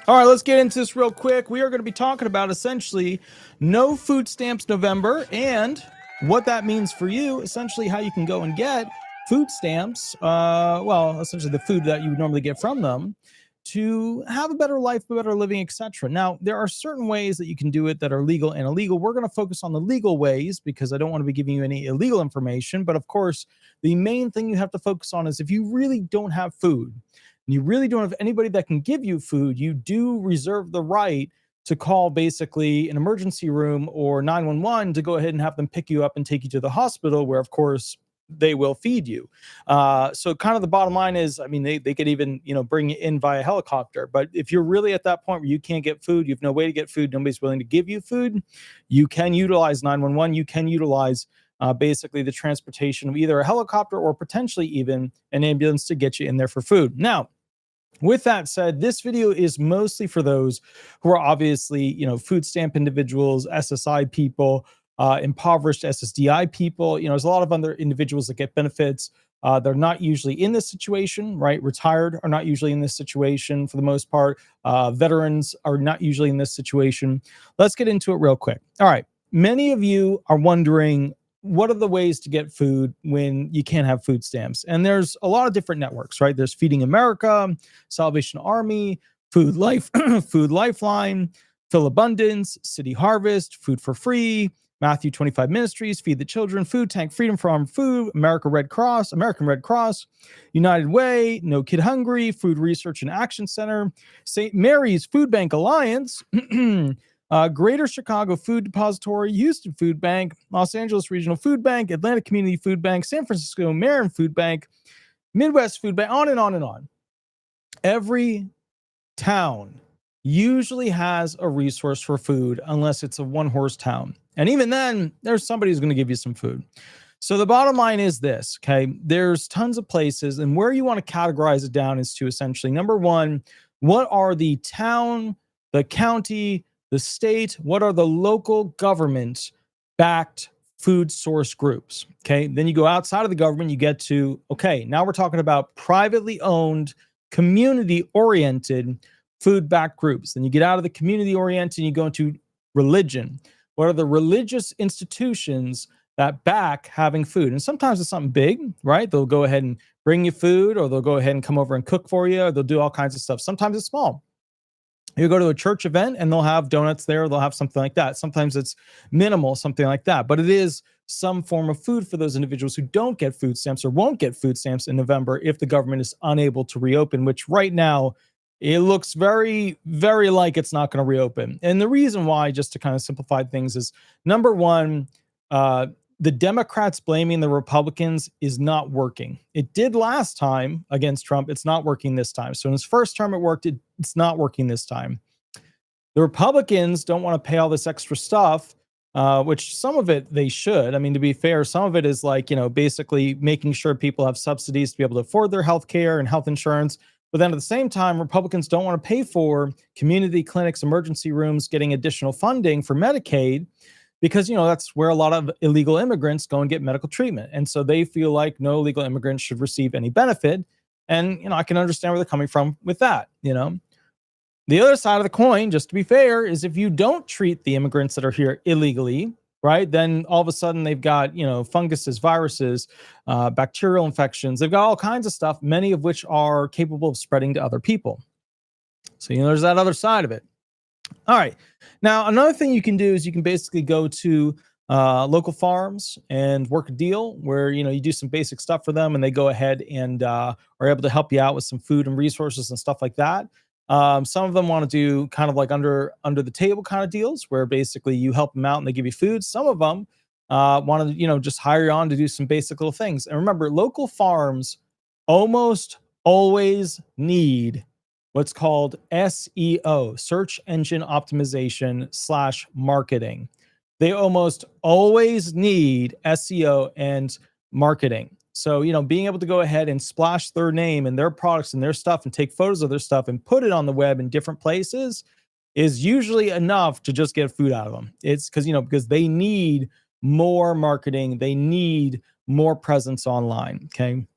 All right, let's get into this real quick. We are going to be talking about essentially no food stamps November and what that means for you, essentially how you can go and get food stamps, well, essentially the food that you would normally get from them to have a better life, a better living, etc. Now, there are certain ways that you can do it that are legal and illegal. We're going to focus on the legal ways because I don't want to be giving you any illegal information. But of course, the main thing you have to focus on is if you really don't have food, and you really don't have anybody that can give you food, you do reserve the right to call basically an emergency room or 911 to go ahead and have them pick you up and take you to the hospital where, of course, they will feed you. So kind of the bottom line is, I mean, they could even, bring you in via helicopter. But if you're really at that point where you can't get food, you have no way to get food, nobody's willing to give you food, you can utilize 911. You can utilize basically the transportation of either a helicopter or potentially even an ambulance to get you in there for food. Now, with that said, this video is mostly for those who are obviously, food stamp individuals, SSI people, impoverished SSDI people. There's a lot of other individuals that get benefits. They're not usually in this situation, right? Retired are not usually in this situation for the most part. Veterans are not usually in this situation. Let's get into it real quick. All right. Many of you are wondering, what are the ways to get food when you can't have food stamps? And there's a lot of different networks, right? There's Feeding America, Salvation Army, Food Life, Food Lifeline, Phil Abundance, City Harvest, Food for Free, Matthew 25 Ministries, Feed the Children, Food Tank, Freedom Farm Food, American Red Cross, United Way, No Kid Hungry, Food Research and Action Center, St. Mary's Food Bank Alliance, Greater Chicago Food Depository, Houston Food Bank, Los Angeles Regional Food Bank, Atlanta Community Food Bank, San Francisco Marin Food Bank, Midwest Food Bank, on and on and on. Every town usually has a resource for food unless it's a one-horse town. And even then, there's somebody who's going to give you some food. So the bottom line is this, okay? There's tons of places, and where you want to categorize it down is to essentially, number one, what are the town, the county, the state, what are the local government-backed food source groups, okay? Then you go outside of the government, you get to, okay, now we're talking about privately owned, community-oriented food-backed groups. Then you get out of the community-oriented and you go into religion. What are the religious institutions that back having food? And sometimes it's something big, right? They'll go ahead and bring you food, or they'll go ahead and come over and cook for you, or they'll do all kinds of stuff. Sometimes it's small. You go to a church event and they'll have donuts there. They'll have something like that. Sometimes it's minimal, something like that. But it is some form of food for those individuals who don't get food stamps or won't get food stamps in November if the government is unable to reopen, which right now it looks very, very like it's not going to reopen. And the reason why, just to kind of simplify things, is number one, the Democrats blaming the Republicans is not working. It did last time against Trump. It's not working this time. So in his first term, it worked. It's not working this time. The Republicans don't want to pay all this extra stuff, which some of it they should. I mean, to be fair, some of it is like, basically making sure people have subsidies to be able to afford their health care and health insurance. But then at the same time, Republicans don't want to pay for community clinics, emergency rooms, getting additional funding for Medicaid, because, that's where a lot of illegal immigrants go and get medical treatment. And so they feel like no illegal immigrants should receive any benefit. And, I can understand where they're coming from with that, The other side of the coin, just to be fair, is if you don't treat the immigrants that are here illegally, right, then all of a sudden they've got, funguses, viruses, bacterial infections. They've got all kinds of stuff, many of which are capable of spreading to other people. So, there's that other side of it. All right. Now, another thing you can do is you can basically go to local farms and work a deal where, you do some basic stuff for them and they go ahead and are able to help you out with some food and resources and stuff like that. Some of them want to do kind of like under the table kind of deals where basically you help them out and they give you food. Some of them want to, just hire you on to do some basic little things. And remember, local farms almost always need what's called SEO, search engine optimization / marketing. They almost always need SEO and marketing. So, being able to go ahead and splash their name and their products and their stuff and take photos of their stuff and put it on the web in different places is usually enough to just get food out of them. It's because they need more marketing. They need more presence online. Okay.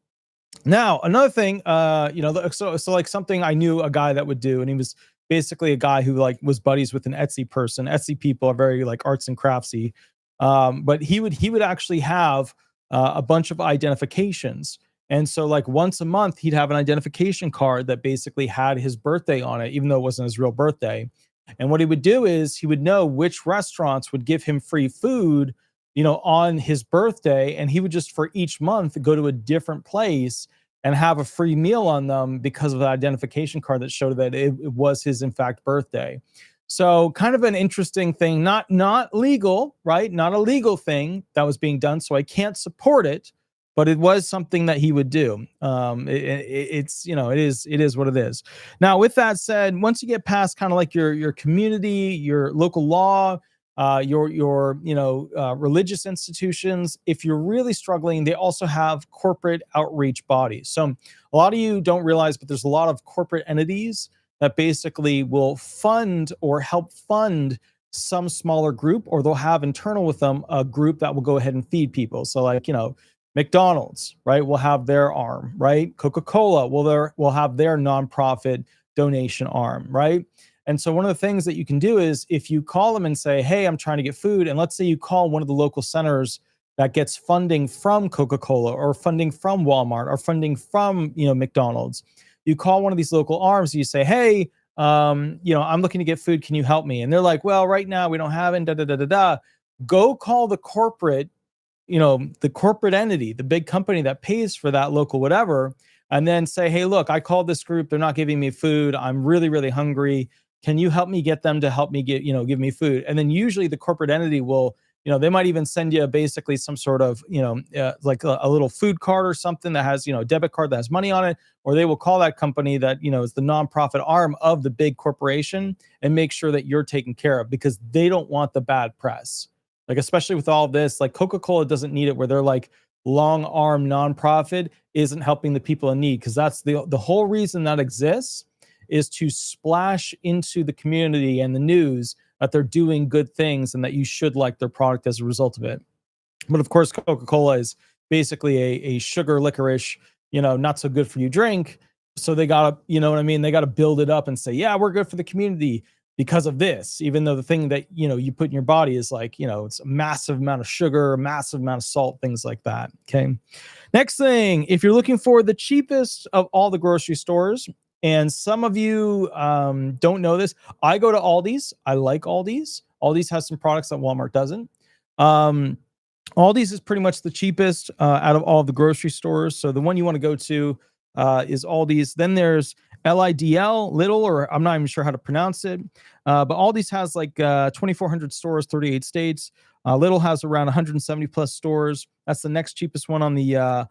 Now, another thing, so like something I knew a guy that would do, and he was basically a guy who like was buddies with an Etsy person. Etsy people are very like arts and craftsy. But he would actually have a bunch of identifications. And so like once a month, he'd have an identification card that basically had his birthday on it, even though it wasn't his real birthday. And what he would do is he would know which restaurants would give him free food, on his birthday. And he would just for each month go to a different place and have a free meal on them because of the identification card that showed that it was his, in fact, birthday. So kind of an interesting thing, not legal, right? Not a legal thing that was being done. So I can't support it, but it was something that he would do. It is what it is. Now, with that said, once you get past kind of like your community, your local law, your religious institutions, if you're really struggling, they also have corporate outreach bodies. So a lot of you don't realize, but there's a lot of corporate entities that basically will fund or help fund some smaller group, or they'll have internal with them a group that will go ahead and feed people. So like, McDonald's, right, will have their arm, right? Coca-Cola will have their nonprofit donation arm, right? And so one of the things that you can do is if you call them and say, hey, I'm trying to get food. And let's say you call one of the local centers that gets funding from Coca-Cola or funding from Walmart or funding from, McDonald's. You call one of these local arms, and you say, hey, I'm looking to get food. Can you help me? And they're like, well, right now we don't have it. Da, da, da, da, da. Go call the corporate entity, the big company that pays for that local whatever, and then say, hey, look, I called this group. They're not giving me food. I'm really, really hungry. Can you help me get them to help me give me food? And then usually the corporate entity will, they might even send you basically some sort of, like a little food card or something that has, a debit card that has money on it, or they will call that company that, is the nonprofit arm of the big corporation and make sure that you're taken care of because they don't want the bad press. Like, especially with all this, like Coca-Cola doesn't need it where they're like long arm nonprofit isn't helping the people in need, because that's the whole reason that exists is to splash into the community and the news that they're doing good things and that you should like their product as a result of it. But of course, Coca-Cola is basically a sugar licorice, not so good for you drink. So they got to, they got to build it up and say, yeah, we're good for the community because of this, even though the thing that, you put in your body is like, it's a massive amount of sugar, a massive amount of salt, things like that. Okay. Next thing, if you're looking for the cheapest of all the grocery stores, and some of you don't know this, I go to Aldi's. I like Aldi's. Aldi's has some products that Walmart doesn't. Aldi's is pretty much the cheapest out of all of the grocery stores. So the one you want to go to is Aldi's. Then there's LIDL, Little, or I'm not even sure how to pronounce it. But Aldi's has like 2,400 stores, 38 states. Little has around 170 plus stores. That's the next cheapest one on the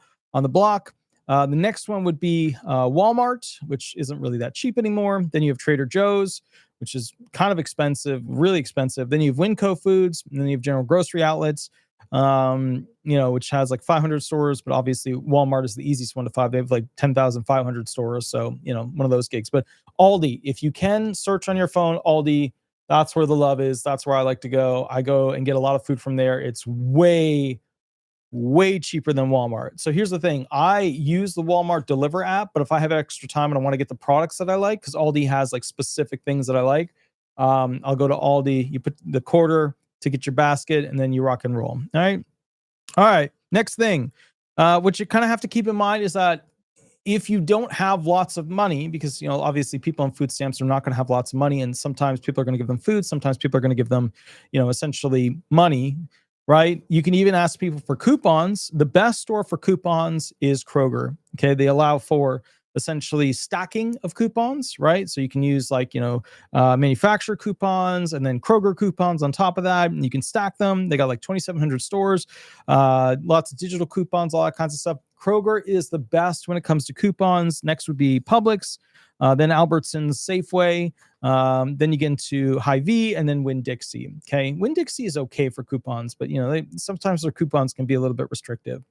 block. The next one would be Walmart, which isn't really that cheap anymore. Then you have Trader Joe's, which is kind of expensive, really expensive. Then you have Winco Foods, and then you have General Grocery Outlets, which has like 500 stores. But obviously, Walmart is the easiest one to find. They have like 10,500 stores. So, one of those gigs. But Aldi, if you can search on your phone, Aldi, that's where the love is. That's where I like to go. I go and get a lot of food from there. It's way cheaper than Walmart. So here's the thing. I use the Walmart Deliver app, but if I have extra time and I want to get the products that I like, because Aldi has like specific things that I like, I'll go to Aldi. You put the quarter to get your basket, and then you rock and roll. All right. Next thing, what you kind of have to keep in mind is that if you don't have lots of money, because, obviously people on food stamps are not going to have lots of money. And sometimes people are going to give them food. Sometimes people are going to give them, essentially money. Right? You can even ask people for coupons. The best store for coupons is Kroger. Okay. They allow for essentially stacking of coupons, right? So you can use like, manufacturer coupons and then Kroger coupons on top of that. And you can stack them. They got like 2,700 stores, lots of digital coupons, all that kinds of stuff. Kroger is the best when it comes to coupons. Next would be Publix, then Albertsons, Safeway. Then you get into Hy-Vee and then Winn-Dixie. Okay. Winn-Dixie is okay for coupons, but sometimes their coupons can be a little bit restrictive.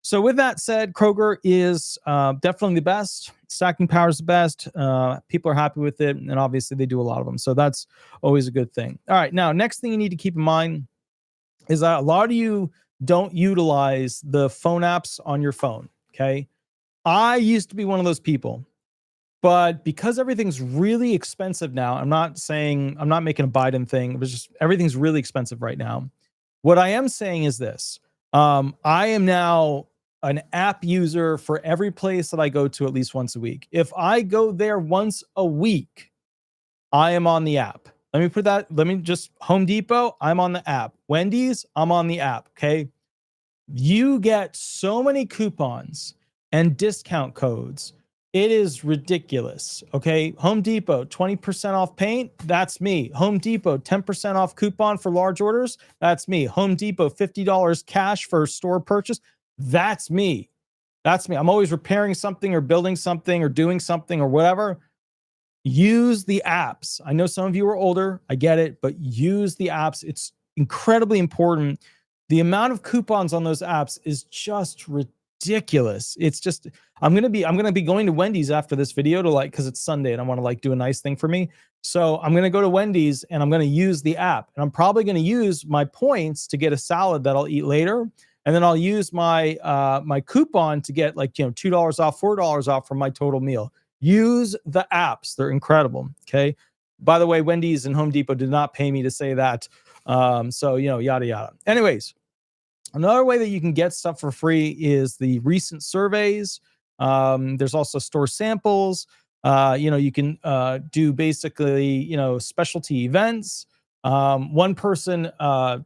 So with that said, Kroger is definitely the best. Stacking power is the best. People are happy with it. And obviously they do a lot of them. So that's always a good thing. All right. Now, next thing you need to keep in mind is that a lot of you don't utilize the phone apps on your phone. Okay. I used to be one of those people. But because everything's really expensive now, I'm not making a Biden thing. It was just everything's really expensive right now. What I am saying is this. I am now an app user for every place that I go to at least once a week. If I go there once a week, I am on the app. Home Depot, I'm on the app. Wendy's, I'm on the app. Okay. You get so many coupons and discount codes. It is ridiculous. Okay. Home Depot, 20% off paint. That's me. Home Depot, 10% off coupon for large orders. That's me. Home Depot, $50 cash for store purchase. That's me. That's me. I'm always repairing something or building something or doing something or whatever. Use the apps. I know some of you are older. I get it, but use the apps. It's incredibly important. The amount of coupons on those apps is just ridiculous. It's just, I'm going to be going to Wendy's after this video to cause it's Sunday and I want to do a nice thing for me. So I'm going to go to Wendy's and I'm going to use the app, and I'm probably going to use my points to get a salad that I'll eat later. And then I'll use my, my coupon to get $2 off, $4 off from my total meal. Use the apps. They're incredible. Okay. By the way, Wendy's and Home Depot did not pay me to say that. So, yada, yada. Anyways, another way that you can get stuff for free is the recent surveys. There's also store samples. You can do basically, specialty events. One person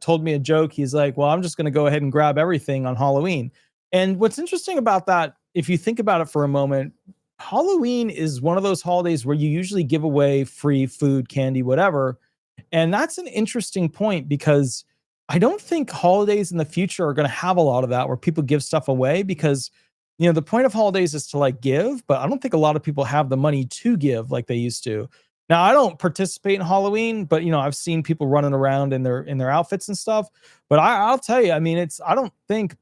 told me a joke. He's like, well, I'm just going to go ahead and grab everything on Halloween. And what's interesting about that, if you think about it for a moment, Halloween is one of those holidays where you usually give away free food, candy, whatever. And that's an interesting point, because I don't think holidays in the future are going to have a lot of that where people give stuff away, because, the point of holidays is to give, but I don't think a lot of people have the money to give like they used to. Now, I don't participate in Halloween, but I've seen people running around in their outfits and stuff. But I'll tell you, I don't think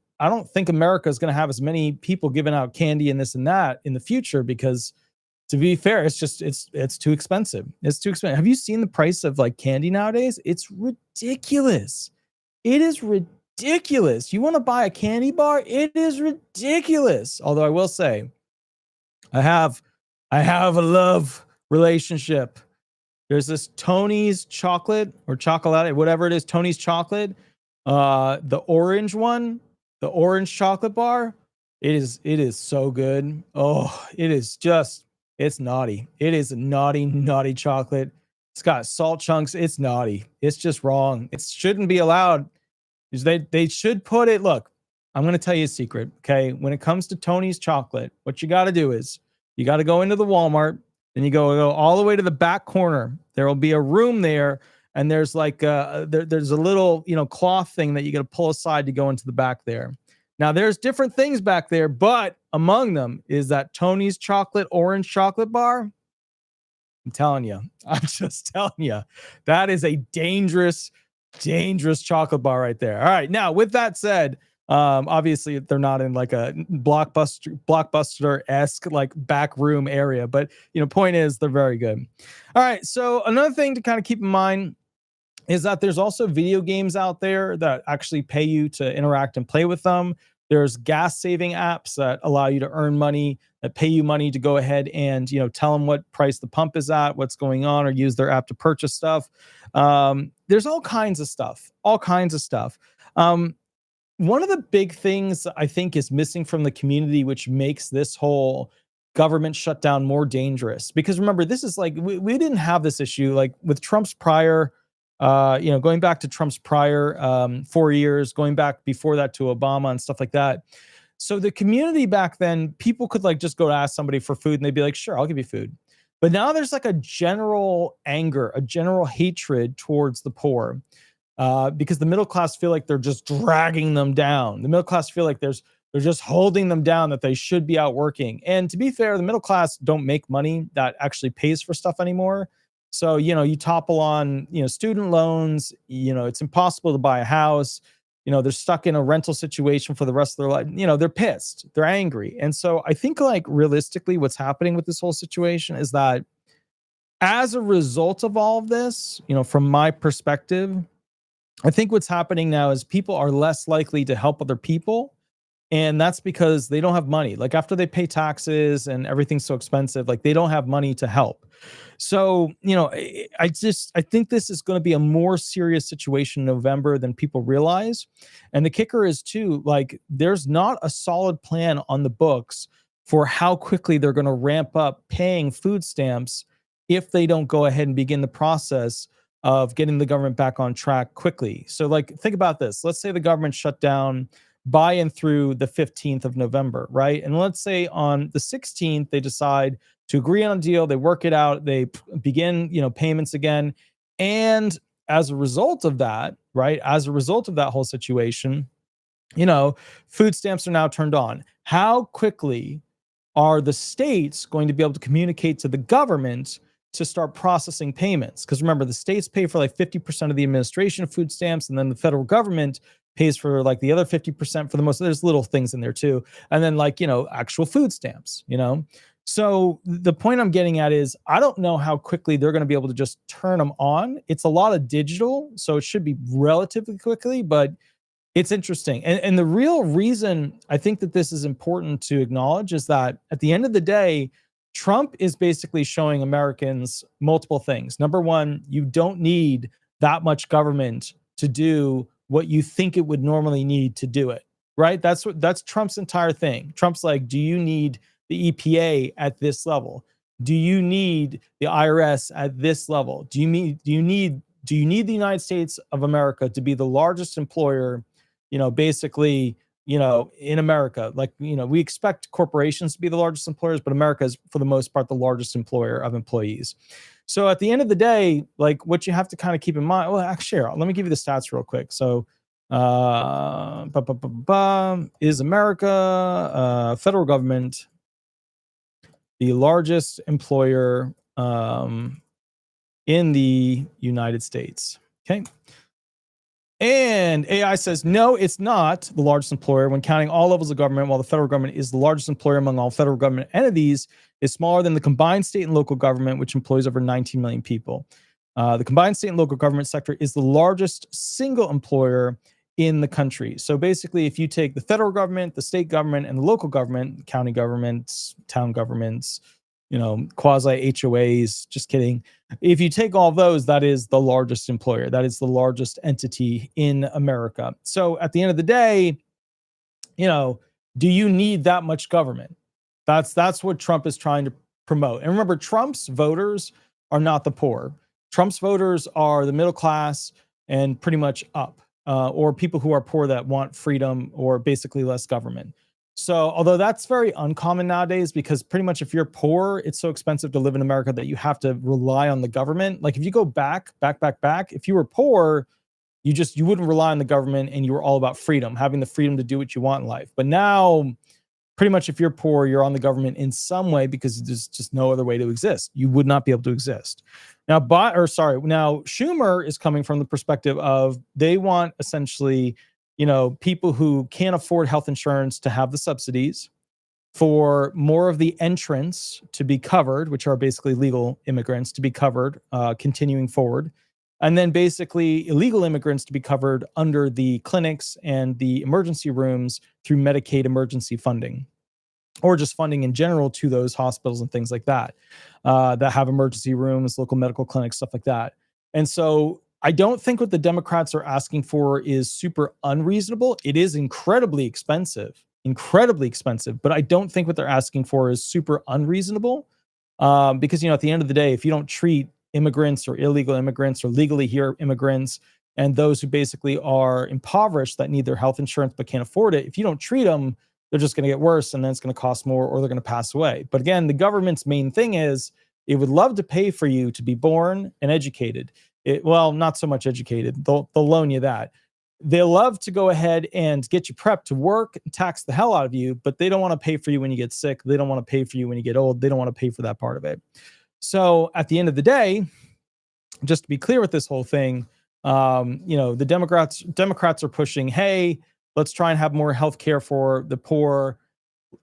America is going to have as many people giving out candy and this and that in the future, because, to be fair, it's too expensive. It's too expensive. Have you seen the price of candy nowadays? It's ridiculous. It is ridiculous. You want to buy a candy bar? It is ridiculous. Although I will say, I have a love relationship. There's this Tony's chocolate or chocolate, whatever it is, Tony's chocolate, the orange one. The orange chocolate bar, it is so good. Oh, it's naughty. It is naughty chocolate. It's got salt chunks. It's naughty. It's just wrong. It shouldn't be allowed. They should put it. Look, I'm going to tell you a secret. Okay. When it comes to Tony's chocolate, what you got to do is you got to go into the Walmart and you go all the way to the back corner. There will be a room there. And there's there's a little, cloth thing that you got to pull aside to go into the back there. Now there's different things back there, but among them is that Tony's orange chocolate bar. I'm just telling you, that is a dangerous chocolate bar right there. All right. Now, with that said, obviously they're not in a blockbuster-esque back room area, but point is they're very good. All right. So another thing to kind of keep in mind is that there's also video games out there that actually pay you to interact and play with them. There's gas saving apps that allow you to earn money, that pay you money to go ahead and, tell them what price the pump is at, what's going on, or use their app to purchase stuff. There's all kinds of stuff. One of the big things I think is missing from the community, which makes this whole government shutdown more dangerous, because remember, this is we didn't have this issue with Trump's prior, going back to Trump's prior 4 years, going back before that to Obama and stuff like that. So the community back then, people could just go to ask somebody for food and they'd be like, sure, I'll give you food. But now there's a general anger, a general hatred towards the poor, because the middle class feel like they're just dragging them down. The middle class feel like they're just holding them down, that they should be out working. And to be fair, the middle class don't make money that actually pays for stuff anymore. So, you topple on, student loans, it's impossible to buy a house. They're stuck in a rental situation for the rest of their life. They're pissed, they're angry. And so I think realistically what's happening with this whole situation is that as a result of all of this, from my perspective, I think what's happening now is people are less likely to help other people. And that's because they don't have money. Like after they pay taxes and everything's so expensive, like they don't have money to help. So, I think this is going to be a more serious situation in November than people realize. And the kicker is too, like there's not a solid plan on the books for how quickly they're going to ramp up paying food stamps if they don't go ahead and begin the process of getting the government back on track quickly. So like think about this. Let's say the government shut down by and through the 15th of November, right? And let's say on the 16th they decide to agree on a deal, they work it out, they begin, payments again. And as a result of that, right? As a result of that whole situation, food stamps are now turned on. How quickly are the states going to be able to communicate to the government to start processing payments? Because remember, the states pay for like 50% of the administration of food stamps, and then the federal government pays for like the other 50% for the most. There's little things in there too. And then like, actual food stamps, So the point I'm getting at is I don't know how quickly they're going to be able to just turn them on. It's a lot of digital, so it should be relatively quickly, but it's interesting. And the real reason I think that this is important to acknowledge is that at the end of the day, Trump is basically showing Americans multiple things. Number one, you don't need that much government to do what you think it would normally need to do it, right? That's Trump's entire thing. Trump's like, do you need the EPA at this level? Do you need the IRS at this level? Do you need the United States of America to be the largest employer, basically, in America? Like, we expect corporations to be the largest employers, but America is for the most part the largest employer of employees. So at the end of the day, like what you have to kind of keep in mind, well, actually, here, let me give you the stats real quick. So is America, federal government, the largest employer in the United States? Okay. And AI says, no, it's not the largest employer when counting all levels of government, while the federal government is the largest employer among all federal government entities, is smaller than the combined state and local government, which employs over 19 million people. The combined state and local government sector is the largest single employer in the country. So basically, if you take the federal government, the state government, and the local government, county governments, town governments, quasi HOAs, just kidding. If you take all those, that is the largest employer. That is the largest entity in America. So at the end of the day, do you need that much government? That's what Trump is trying to promote. And remember, Trump's voters are not the poor. Trump's voters are the middle class and pretty much up, or people who are poor that want freedom or basically less government. So although that's very uncommon nowadays, because pretty much if you're poor, it's so expensive to live in America that you have to rely on the government. Like if you go back, if you were poor, you wouldn't rely on the government and you were all about freedom, having the freedom to do what you want in life. But now pretty much if you're poor, you're on the government in some way because there's just no other way to exist. You would not be able to exist. Now, now Schumer is coming from the perspective of they want essentially, people who can't afford health insurance to have the subsidies, for more of the entrants to be covered, which are basically legal immigrants to be covered, continuing forward. And then basically illegal immigrants to be covered under the clinics and the emergency rooms through Medicaid emergency funding, or just funding in general to those hospitals and things like that, that have emergency rooms, local medical clinics, stuff like that. And so I don't think what the Democrats are asking for is super unreasonable. It is incredibly expensive, but I don't think what they're asking for is super unreasonable. Because, at the end of the day, if you don't treat immigrants or illegal immigrants or legally here immigrants and those who basically are impoverished that need their health insurance but can't afford it, if you don't treat them, they're just going to get worse, and then it's going to cost more, or they're going to pass away. But again, the government's main thing is it would love to pay for you to be born and educated. Well, not so much educated. They'll loan you that. They love to go ahead and get you prepped to work and tax the hell out of you, but they don't want to pay for you when you get sick. They don't want to pay for you when you get old. They don't want to pay for that part of it. So at the end of the day, just to be clear with this whole thing, the Democrats are pushing, hey, let's try and have more health care for the poor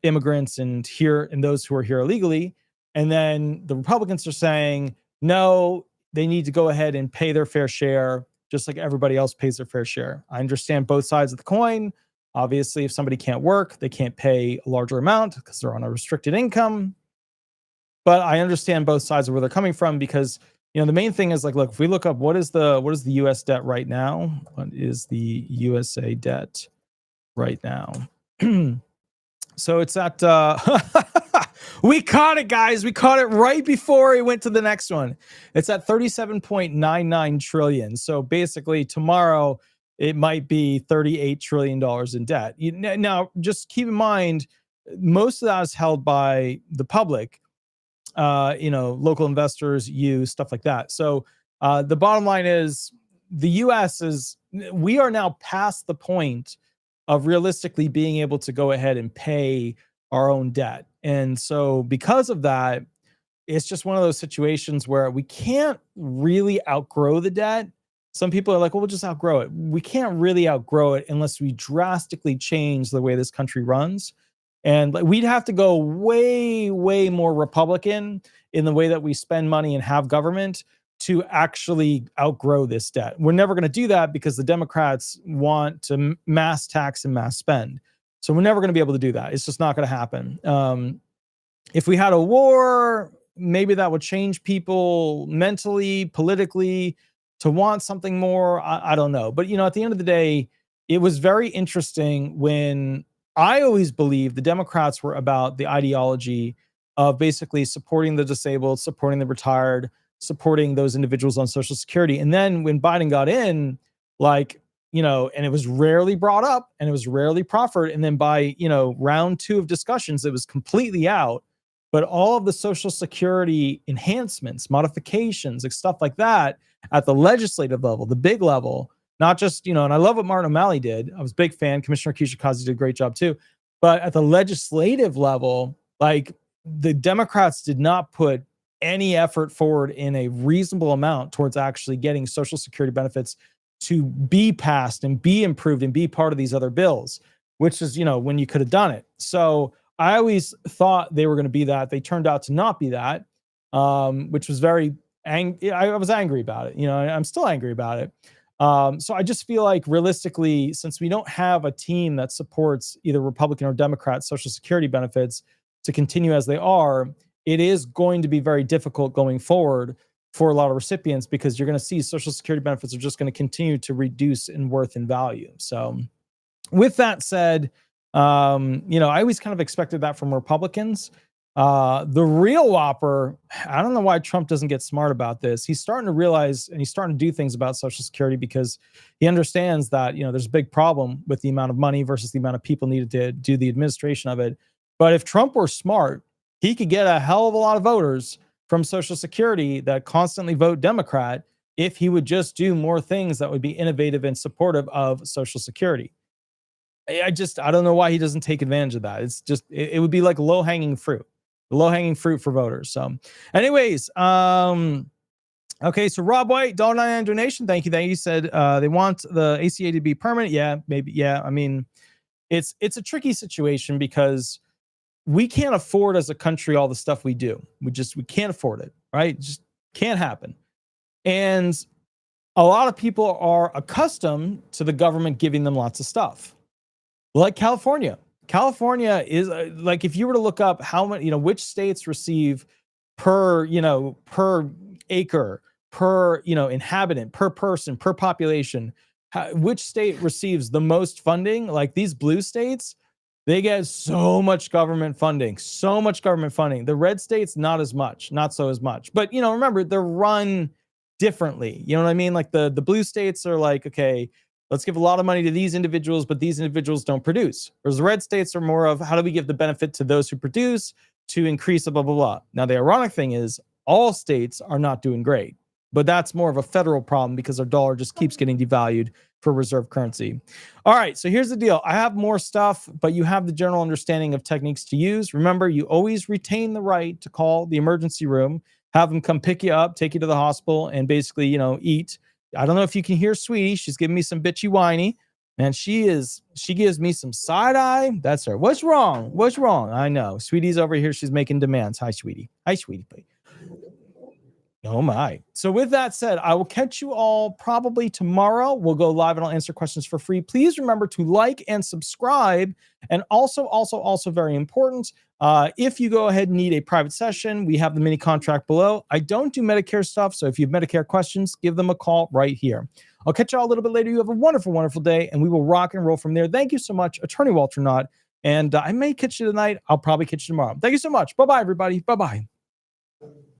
immigrants and those who are here illegally. And then the Republicans are saying, no, they need to go ahead and pay their fair share, just like everybody else pays their fair share. I understand both sides of the coin. Obviously, if somebody can't work, they can't pay a larger amount because they're on a restricted income. But I understand both sides of where they're coming from because the main thing is like, look, if we look up what is the US debt right now? What is the USA debt right now? So it's at we caught it, guys. We caught it right before it went to the next one. It's at 37.99 trillion. So basically tomorrow it might be $38 trillion in debt. Now, just keep in mind, most of that is held by the public, local investors, stuff like that. So the bottom line is we are now past the point of realistically being able to go ahead and pay our own debt. And so because of that, it's just one of those situations where we can't really outgrow the debt. Some people are like, well, we'll just outgrow it. We can't really outgrow it unless we drastically change the way this country runs. And we'd have to go way, way more Republican in the way that we spend money and have government to actually outgrow this debt. We're never going to do that because the Democrats want to mass tax and mass spend. So we're never going to be able to do that. It's just not going to happen. If we had a war, maybe that would change people mentally, politically, to want something more. I don't know. But, at the end of the day, it was very interesting when I always believed the Democrats were about the ideology of basically supporting the disabled, supporting the retired, supporting those individuals on Social Security. And then when Biden got in, and it was rarely brought up and it was rarely proffered. And then by, round 2 of discussions, it was completely out. But all of the Social Security enhancements, modifications, like stuff like that at the legislative level, the big level, not just, and I love what Martin O'Malley did. I was a big fan. Commissioner Kishikaze did a great job too. But at the legislative level, the Democrats did not put any effort forward in a reasonable amount towards actually getting Social Security benefits to be passed and be improved and be part of these other bills, which is, when you could have done it. So I always thought they were going to be that. They turned out to not be that, which was very angry. I was angry about it. I'm still angry about it. So I just feel like realistically, since we don't have a team that supports either Republican or Democrat Social Security benefits to continue as they are, it is going to be very difficult going forward for a lot of recipients because you're going to see Social Security benefits are just going to continue to reduce in worth and value. So with that said, I always kind of expected that from Republicans. The real whopper, I don't know why Trump doesn't get smart about this. He's starting to realize and he's starting to do things about Social Security because he understands that, there's a big problem with the amount of money versus the amount of people needed to do the administration of it. But if Trump were smart, he could get a hell of a lot of voters from Social Security that constantly vote Democrat if he would just do more things that would be innovative and supportive of Social Security. I don't know why he doesn't take advantage of that. It's just, it would be like low-hanging fruit for voters. So anyways, okay. So Rob White, $1.99 donation. Thank you. He said, they want the ACA to be permanent. Yeah, maybe. Yeah. I mean, it's a tricky situation because we can't afford as a country all the stuff we do. We can't afford it, right? It just can't happen. And a lot of people are accustomed to the government giving them lots of stuff. Like California. California is like, if you were to look up how many, which states receive per acre, per, inhabitant, per person, per population, which state receives the most funding, like these blue states, they get so much government funding. The red states, not so as much. But, remember, they're run differently. You know what I mean? Like the blue states are like, okay, let's give a lot of money to these individuals, but these individuals don't produce. Whereas the red states are more of how do we give the benefit to those who produce to increase blah, blah, blah. Now, the ironic thing is all states are not doing great, but that's more of a federal problem because our dollar just keeps getting devalued for reserve currency. All right, so here's the deal. I have more stuff, but you have the general understanding of techniques to use. Remember, you always retain the right to call the emergency room, have them come pick you up, take you to the hospital, and basically, eat. I don't know if you can hear Sweetie. She's giving me some bitchy whiny. Man, she gives me some side eye. That's her. What's wrong? I know. Sweetie's over here. She's making demands. Hi, Sweetie. Oh my. So with that said, I will catch you all probably tomorrow. We'll go live and I'll answer questions for free. Please remember to like and subscribe. And also very important, if you go ahead and need a private session, we have the mini contract below. I don't do Medicare stuff. So if you have Medicare questions, give them a call right here. I'll catch y'all a little bit later. You have a wonderful, wonderful day, and we will rock and roll from there. Thank you so much, Attorney Walter Hnot. And I may catch you tonight. I'll probably catch you tomorrow. Thank you so much. Bye-bye, everybody. Bye-bye.